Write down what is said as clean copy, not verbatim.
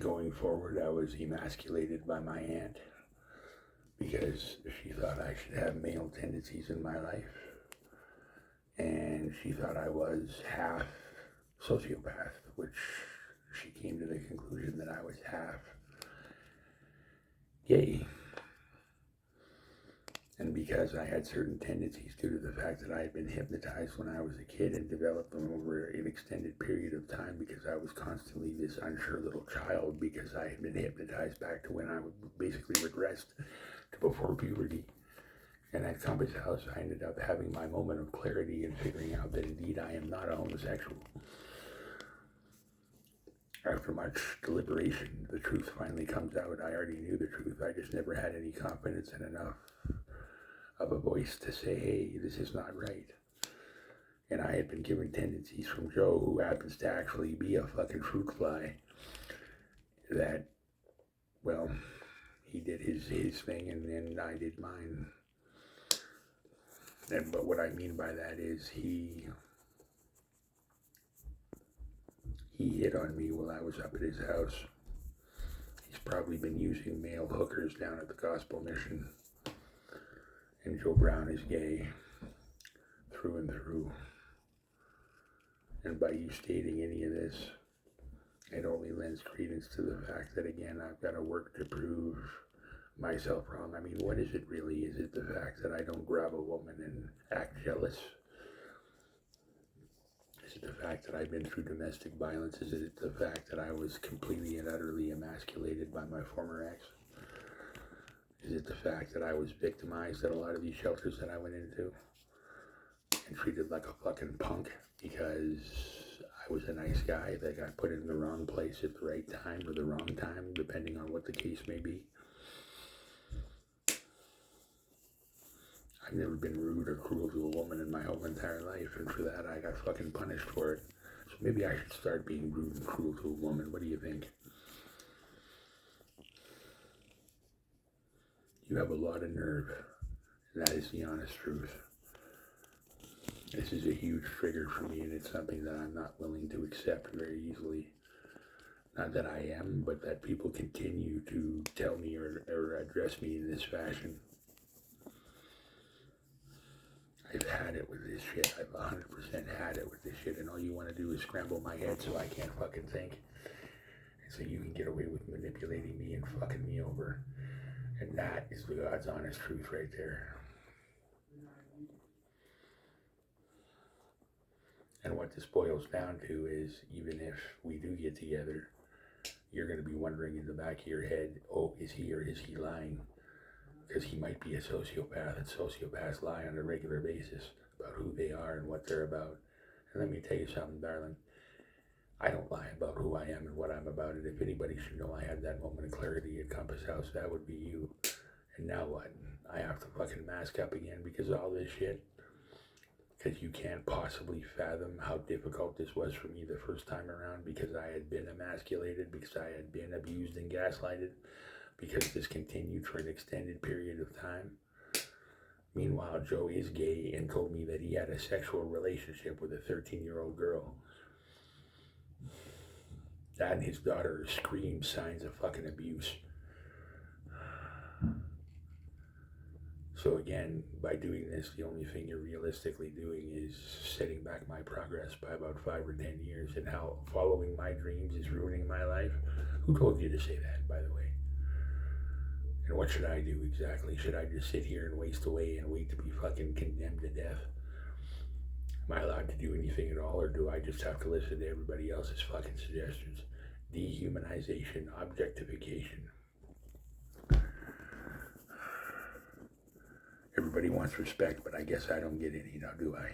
going forward, I was emasculated by my aunt because she thought I should have male tendencies in my life, and she thought I was half sociopath, which she came to the conclusion that I was half gay. And because I had certain tendencies due to the fact that I had been hypnotized when I was a kid and developed them over an extended period of time, because I was constantly this unsure little child, because I had been hypnotized back to when I basically regressed to before puberty. And at Compass House, I ended up having my moment of clarity and figuring out that indeed I am not a homosexual. After much deliberation, the truth finally comes out. I already knew the truth. I just never had any confidence in enough of a voice to say, hey, this is not right. And I had been given tendencies from Joe, who happens to actually be a fucking fruit fly, that, well, he did his thing and then I did mine. But what I mean by that is he hit on me while I was up at his house. He's probably been using male hookers down at the Gospel Mission. And Joe Brown is gay through and through. And by you stating any of this, it only lends credence to the fact that, again, I've got to work to prove myself wrong. I mean, what is it really? Is it the fact that I don't grab a woman and act jealous? Is it the fact that I've been through domestic violence? Is it the fact that I was completely and utterly emasculated by my former ex? Is it the fact that I was victimized at a lot of these shelters that I went into and treated like a fucking punk because I was a nice guy that got put in the wrong place at the right time or the wrong time, depending on what the case may be? I've never been rude or cruel to a woman in my whole entire life, and for that I got fucking punished for it. So maybe I should start being rude and cruel to a woman. What do you think? You have a lot of nerve, and that is the honest truth. This is a huge trigger for me, and it's something that I'm not willing to accept very easily. Not that I am, but that people continue to tell me or address me in this fashion. I've had it with this shit. I've 100% had it with this shit, and all you want to do is scramble my head so I can't fucking think. And so you can get away with manipulating me and fucking me over. And that is the God's honest truth right there. And what this boils down to is, even if we do get together, you're going to be wondering in the back of your head, oh, is he or is he lying? Because he might be a sociopath, and sociopaths lie on a regular basis about who they are and what they're about. And let me tell you something, darling. I don't lie about who I am and what I'm about. And if anybody should know I had that moment of clarity at Compass House, that would be you. And now what? I have to fucking mask up again because of all this shit. Because you can't possibly fathom how difficult this was for me the first time around, because I had been emasculated, because I had been abused and gaslighted, because this continued for an extended period of time. Meanwhile, Joe is gay and told me that he had a sexual relationship with a 13-year-old girl. That and his daughter scream signs of fucking abuse. So again, by doing this, the only thing you're realistically doing is setting back my progress by about 5 or 10 years, and how following my dreams is ruining my life. Who told you to say that, by the way? And what should I do exactly? Should I just sit here and waste away and wait to be fucking condemned to death? Am I allowed to do anything at all, or do I just have to listen to everybody else's fucking suggestions? Dehumanization, objectification. Everybody wants respect, but I guess I don't get any now, do I?